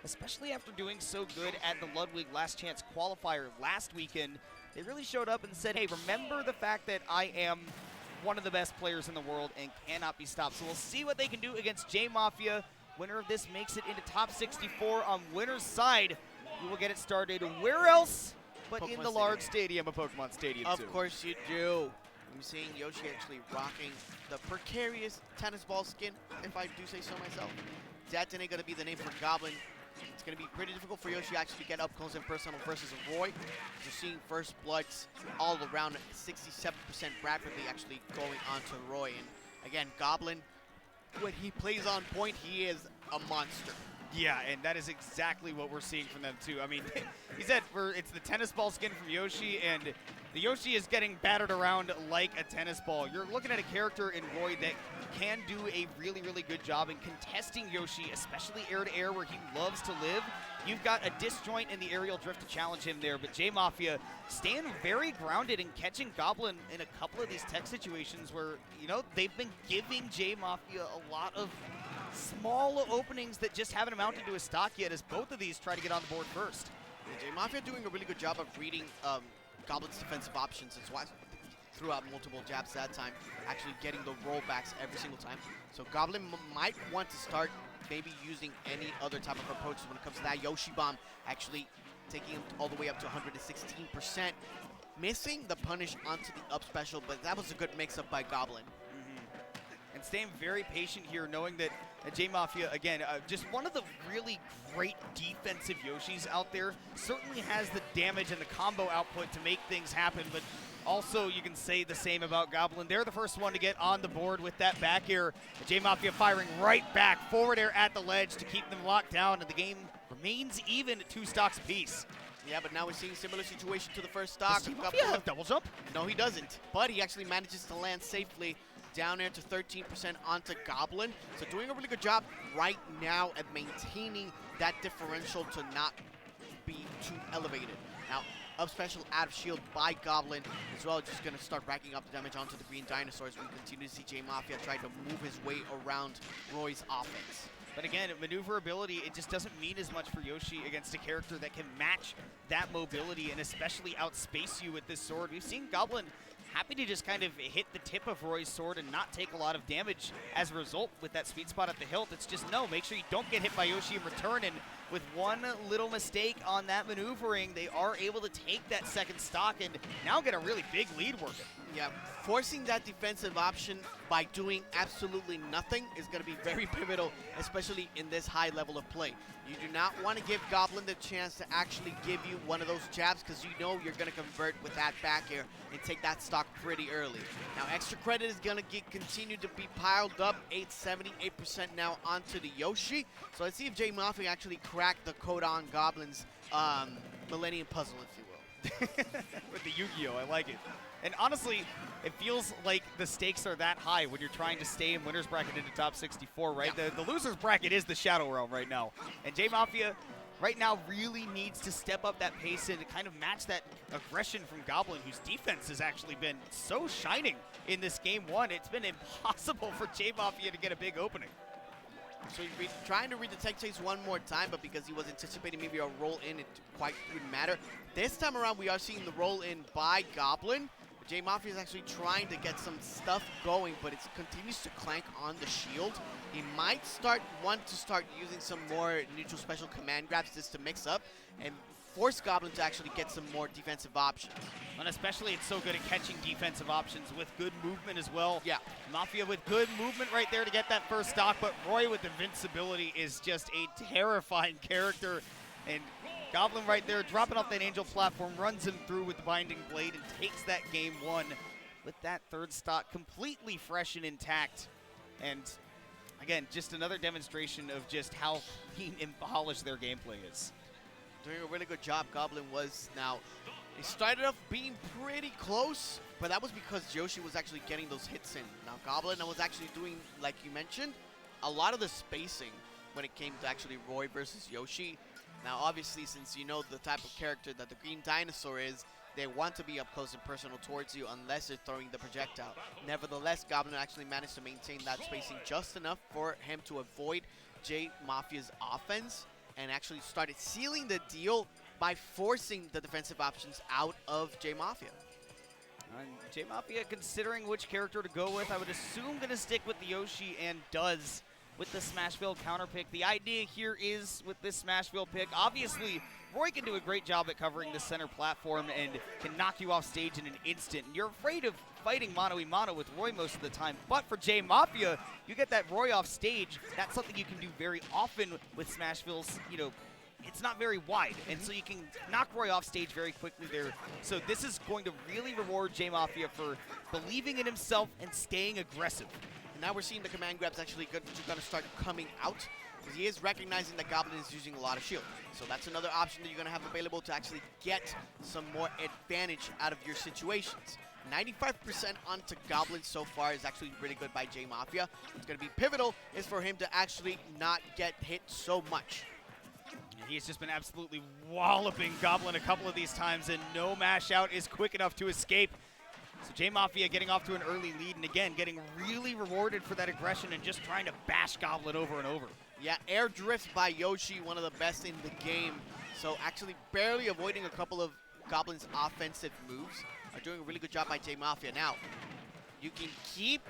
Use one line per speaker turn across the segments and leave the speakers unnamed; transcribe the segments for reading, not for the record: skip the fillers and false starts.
especially after doing so good at the Ludwig Last Chance qualifier last weekend. They really showed up and said, hey, remember the fact that I am one of the best players in the world and cannot be stopped. So we'll see what they can do against Jmafia. Winner of this makes it into top 64 on winner's side. We will get it started where else but
Pokemon
in the large stadium of Pokemon Stadium
Of
2.
course you do. I'm seeing Yoshi actually rocking the precarious tennis ball skin, if I do say so myself. That's going to be the name for Goblin. It's going to be pretty difficult for Yoshi actually to get up close and personal versus Roy. You're seeing first bloods all around, 67% rapidly actually going on to Roy. And again, Goblin, when he plays on point, he is a monster.
Yeah, and that is exactly what we're seeing from them, too. I mean, he said it's the tennis ball skin from Yoshi, and the Yoshi is getting battered around like a tennis ball. You're looking at a character in Roy that can do a really, really good job in contesting Yoshi, especially air-to-air where he loves to live. You've got a disjoint in the aerial drift to challenge him there, but Jmafia staying very grounded and catching Goblin in a couple of these tech situations where, you know, they've been giving Jmafia a lot of small openings that just haven't amounted to a stock yet as both of these try to get on the board first.
Jmafia doing a really good job of reading Goblin's defensive options as well. Threw out multiple jabs that time, actually getting the rollbacks every single time. So Goblin might want to start maybe using any other type of approaches when it comes to that. Yoshi Bomb actually taking him all the way up to 116%. Missing the punish onto the up special, but that was a good mix-up by Goblin.
And staying very patient here, knowing that Jmafia, again, just one of the really great defensive Yoshis out there, certainly has the damage and the combo output to make things happen, but also you can say the same about Goblin. They're the first one to get on the board with that back air. Jmafia firing right back, forward air at the ledge to keep them locked down, and the game remains even at 2 stocks apiece.
Yeah, but now we're seeing a similar situation to the first stock.
Does Jmafia have double jump?
No, he doesn't, but he actually manages to land safely down there to 13% onto Goblin. So doing a really good job right now at maintaining that differential to not be too elevated. Now, up special out of shield by Goblin as well, just going to start racking up the damage onto the green dinosaurs. We continue to see Jmafia try to move his way around Roy's offense.
But again, maneuverability, it just doesn't mean as much for Yoshi against a character that can match that mobility and especially outspace you with this sword. We've seen Goblin happy to just kind of hit the tip of Roy's sword and not take a lot of damage as a result with that sweet spot at the hilt. It's just, no, make sure you don't get hit by Yoshi in return, and with one little mistake on that maneuvering, they are able to take that second stock and now get a really big lead working.
Yeah, forcing that defensive option by doing absolutely nothing is going to be very pivotal, especially in this high level of play. You do not want to give Goblin the chance to actually give you one of those jabs because you know you're going to convert with that back air and take that stock pretty early. Now, extra credit is going to continue to be piled up, 878% now onto the Yoshi. So let's see if Jmafia actually cracked the code on Goblin's Millennium Puzzle, if you will.
With the Yu-Gi-Oh, I like it. And honestly, it feels like the stakes are that high when you're trying to stay in winner's bracket into top 64, right?
Yeah.
The loser's bracket is the Shadow Realm right now. And Jmafia right now really needs to step up that pace and kind of match that aggression from Goblin, whose defense has actually been so shining in this game one. It's been impossible for Jmafia to get a big opening.
So he's trying to read the tech chase one more time, but because he was anticipating maybe a roll in, it quite didn't matter. This time around, we are seeing the roll in by Goblin. Jmafia is actually trying to get some stuff going, but it continues to clank on the shield. He might want to start using some more neutral special command grabs just to mix up and force Goblin to actually get some more defensive options.
And especially it's so good at catching defensive options with good movement as well.
Yeah.
Mafia with good movement right there to get that first stock, but Roy with invincibility is just a terrifying character. And Goblin right there dropping off that angel platform, runs him through with the binding blade and takes that game one with that third stock completely fresh and intact. And again, just another demonstration of just how clean and polished their gameplay is.
Doing a really good job, Goblin was. Now, he started off being pretty close, but that was because Yoshi was actually getting those hits in. Now, Goblin was actually doing, like you mentioned, a lot of the spacing when it came to actually Roy versus Yoshi. Now, obviously, since you know the type of character that the green dinosaur is, they want to be up close and personal towards you unless they're throwing the projectile. Nevertheless, Goblin actually managed to maintain that spacing just enough for him to avoid Jmafia's offense. and actually started sealing the deal by forcing the defensive options out of Jmafia.
Jmafia, considering which character to go with, I would assume going to stick with the Yoshi, and does with the Smashville counter pick. The idea here is with this Smashville pick, obviously Roy can do a great job at covering the center platform and can knock you off stage in an instant. And you're afraid of fighting mano-a-mano with Roy most of the time, but for Jmafia, you get that Roy off stage. That's something you can do very often with Smashville's, it's not very wide, and so you can knock Roy off stage very quickly there. So this is going to really reward Jmafia for believing in himself and staying aggressive.
And now we're seeing the command grabs actually going to start coming out, because he is recognizing that Goblin is using a lot of shield. So that's another option that you're going to have available to actually get some more advantage out of your situations. 95% onto Goblin so far is actually really good by Jmafia. What's going to be pivotal is for him to actually not get hit so much.
He's just been absolutely walloping Goblin a couple of these times, and no mash out is quick enough to escape. So Jmafia getting off to an early lead, and again, getting really rewarded for that aggression and just trying to bash Goblin over and over.
Yeah, air drift by Yoshi, one of the best in the game. So actually barely avoiding a couple of Goblin's offensive moves. Are doing a really good job by Jmafia. Now, you can keep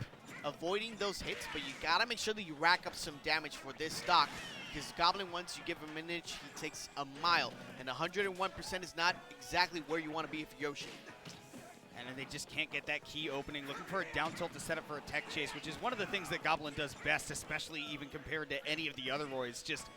avoiding those hits, but you gotta make sure that you rack up some damage for this stock, because Goblin, once you give him an inch, he takes a mile, and 101% is not exactly where you want to be if you're Yoshi.
And then they just can't get that key opening. Looking for a down tilt to set up for a tech chase, which is one of the things that Goblin does best, especially even compared to any of the other Roys. Just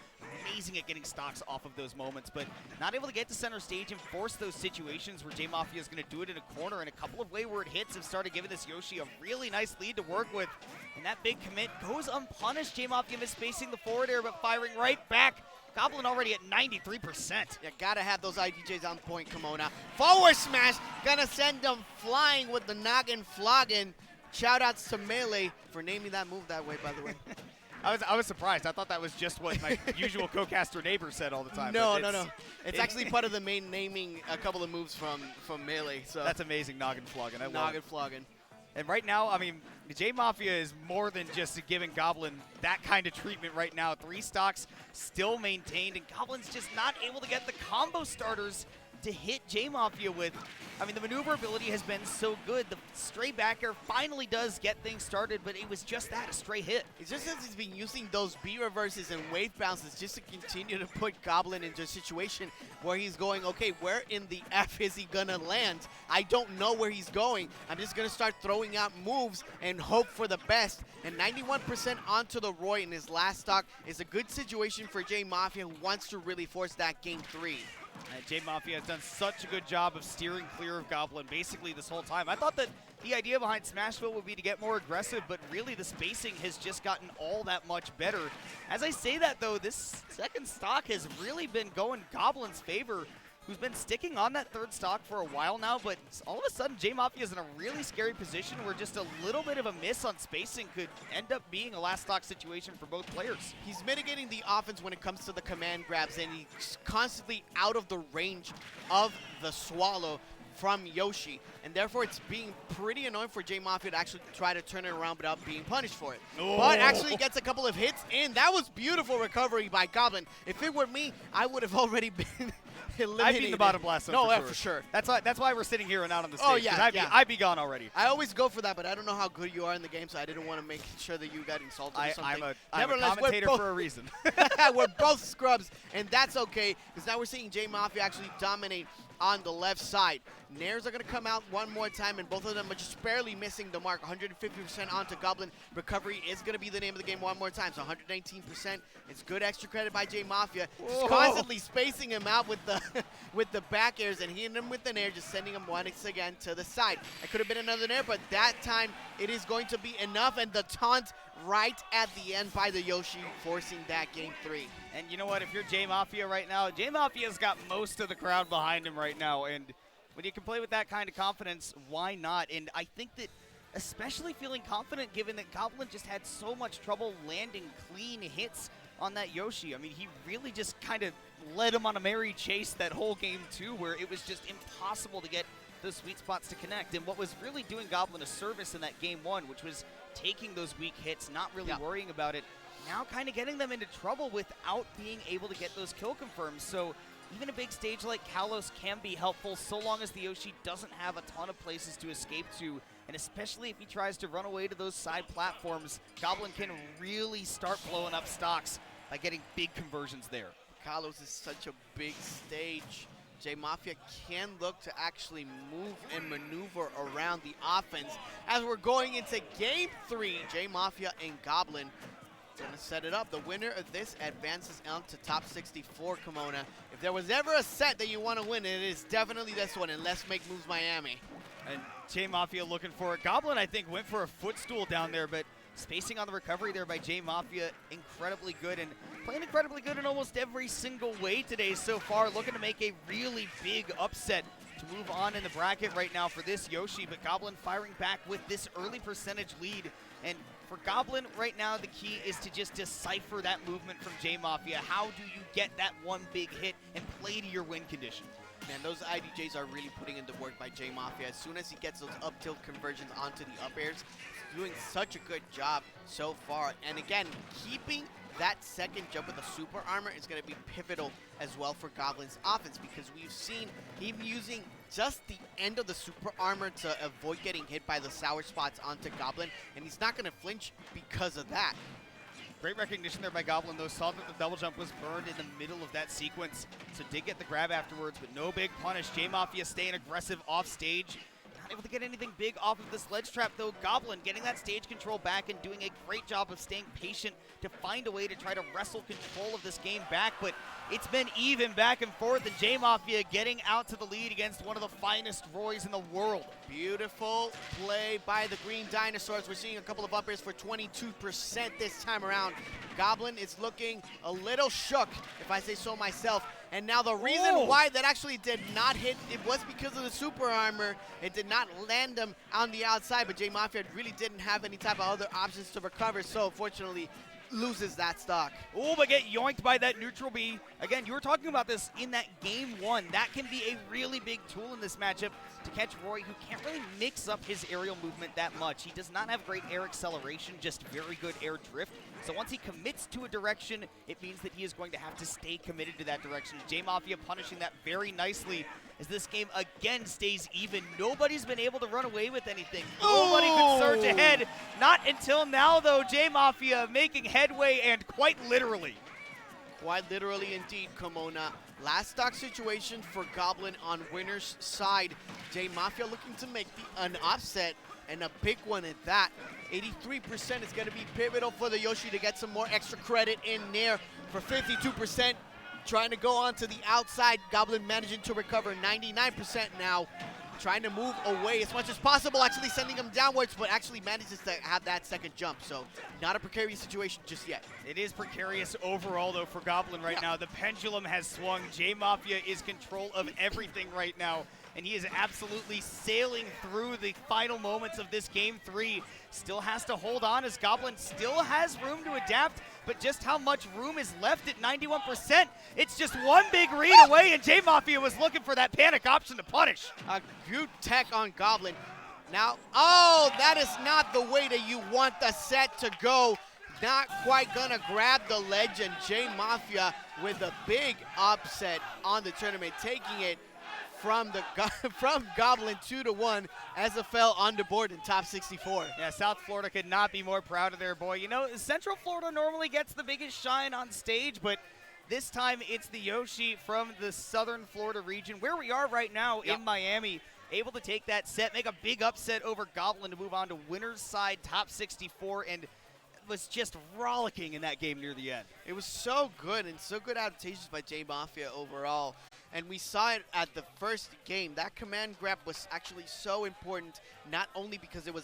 amazing at getting stocks off of those moments, but not able to get to center stage and force those situations where Jmafia is going to do it in a corner, and a couple of wayward hits have started giving this Yoshi a really nice lead to work with. And that big commit goes unpunished. Jmafia misspacing the forward air, but firing right back. Goblin already at 93%.
You gotta have those IDJs on point, Kimona. Forward smash, gonna send them flying with the noggin flogging. Shoutouts to Melee for naming that move that way, by the way.
I was surprised. I thought that was just what my usual co-caster neighbor said all the time.
No. It's actually part of the main naming a couple of moves from Melee. So
that's amazing, noggin flogging.
Noggin flogging.
And right now, I mean, Jmafia is more than just giving Goblin that kind of treatment right now. 3 stocks still maintained, and Goblin's just not able to get the combo starters to hit Jmafia with. I mean, the maneuverability has been so good. The stray back air finally does get things started, but it was just that, a stray hit.
It's just that he's been using those B reverses and wave bounces just to continue to put Goblin into a situation where he's going, okay, where in the F is he gonna land? I don't know where he's going. I'm just gonna start throwing out moves and hope for the best. And 91% onto the Roy in his last stock is a good situation for Jmafia, who wants to really force that game 3.
Jmafia has done such a good job of steering clear of Goblin basically this whole time. I thought that the idea behind Smashville would be to get more aggressive, but really the spacing has just gotten all that much better. As I say that, though, this second stock has really been going Goblin's favor, who's been sticking on that third stock for a while now, but all of a sudden Jmafia is in a really scary position where just a little bit of a miss on spacing could end up being a last stock situation for both players.
He's mitigating the offense when it comes to the command grabs, and he's constantly out of the range of the swallow from Yoshi, and therefore it's being pretty annoying for Jmafia to actually try to turn it around without being punished for it.
Oh.
But actually gets a couple of hits, and that was beautiful recovery by Goblin. If it were me, I would have already been eliminated.
I'd be in the bottom blast.
No,
for
sure.
That's why we're sitting here and not on the stage.
Oh, yeah,
I'd be gone already.
I always go for that, but I don't know how good you are in the game, so I didn't want to make sure that you got insulted or something.
I'm a commentator for a reason.
We're both scrubs, and that's okay, because now we're seeing Jmafia actually dominate on the left side. Nairs are going to come out one more time, and both of them are just barely missing the mark. 150% onto Goblin. Recovery is going to be the name of the game one more time, so 119%. It's good extra credit by Jmafia. Just constantly spacing him out with the with the back airs and hitting him with the nair, just sending him once again to the side. It could have been another nair, but that time it is going to be enough, and the taunt right at the end by the Yoshi, forcing that game 3.
And you know what? If you're Jmafia right now, Jmafia's got most of the crowd behind him right now, and when you can play with that kind of confidence, why not? And I think that especially feeling confident given that Goblin just had so much trouble landing clean hits on that Yoshi. I mean, he really just kind of led him on a merry chase that whole game 2, where it was just impossible to get those sweet spots to connect. And what was really doing Goblin a service in that game 1, which was taking those weak hits, not really worrying about it, now kind of getting them into trouble without being able to get those kill confirms. So even a big stage like Kalos can be helpful so long as the Yoshi doesn't have a ton of places to escape to, and especially if he tries to run away to those side platforms, Goblin can really start blowing up stocks by getting big conversions there.
Kalos is such a big stage. Jmafia can look to actually move and maneuver around the offense. As we're going into game 3, Jmafia and Goblin gonna set it up. The winner of this advances on to top 64, Kimona. If there was ever a set that you want to win, it is definitely this one, and let's make moves Miami.
And Jmafia looking for it. Goblin, I think, went for a footstool down there, but spacing on the recovery there by Jmafia, incredibly good, and playing incredibly good in almost every single way today so far, looking to make a really big upset to move on in the bracket right now for this Yoshi, but Goblin firing back with this early percentage lead. And for Goblin right now, the key is to just decipher that movement from Jmafia. How do you get that one big hit and play to your win condition?
Man, those IDJs are really putting in the work by Jmafia. As soon as he gets those up tilt conversions onto the up airs, he's doing such a good job so far. And again, keeping that second jump with the super armor is going to be pivotal as well for Goblin's offense, because we've seen him using just the end of the super armor to avoid getting hit by the sour spots onto Goblin, and he's not going to flinch because of that.
Great recognition there by Goblin, though. Saw that the double jump was burned in the middle of that sequence, so did get the grab afterwards, but no big punish. Jmafia staying aggressive off stage. Not able to get anything big off of this ledge trap, though. Goblin getting that stage control back and doing a great job of staying patient to find a way to try to wrestle control of this game back, but it's been even back and forth, and Jmafia getting out to the lead against one of the finest Roys in the world.
Beautiful play by the Green Dinosaurs. We're seeing a couple of up airs for 22% this time around. Goblin is looking a little shook, if I say so myself. And now the reason why that actually did not hit, it was because of the super armor. It did not land him on the outside, but Jmafia really didn't have any type of other options to recover, so unfortunately loses that stock.
Oh, but get yoinked by that neutral B. Again, you were talking about this in that game 1. That can be a really big tool in this matchup to catch Roy, who can't really mix up his aerial movement that much. He does not have great air acceleration, just very good air drift. So once he commits to a direction, it means that he is going to have to stay committed to that direction. Jmafia punishing that very nicely as this game again stays even. Nobody's been able to run away with anything. Nobody could surge ahead. Not until now, though. Jmafia making headway, and quite literally.
Quite literally indeed, Kimona. Last stock situation for Goblin on winner's side. Jmafia looking to make an offset, and a big one at that. 83% is going to be pivotal for the Yoshi to get some more extra credit in there. For 52%, trying to go on to the outside. Goblin managing to recover 99% now. Trying to move away as much as possible, actually sending him downwards, but actually manages to have that second jump. So not a precarious situation just yet.
It is precarious overall, though, for Goblin right now. The pendulum has swung. Jmafia is control of everything right now, and he is absolutely sailing through the final moments of this game 3. Still has to hold on as Goblin still has room to adapt, but just how much room is left at 91%? It's just one big read away, and Jmafia was looking for that panic option to punish.
A good tech on Goblin. Now, oh, that is not the way that you want the set to go. Not quite gonna grab the ledge, and Jmafia with a big upset on the tournament, taking it from Goblin 2-1 as it fell on the board in top 64.
Yeah, South Florida could not be more proud of their boy. You know, Central Florida normally gets the biggest shine on stage, but this time it's the Yoshi from the Southern Florida region, where we are right now in Miami, able to take that set, make a big upset over Goblin to move on to winner's side, top 64, and was just rollicking in that game near the end.
It was so good, and so good adaptations by Jmafia overall. And we saw it at the first game. That command grab was actually so important, not only because it was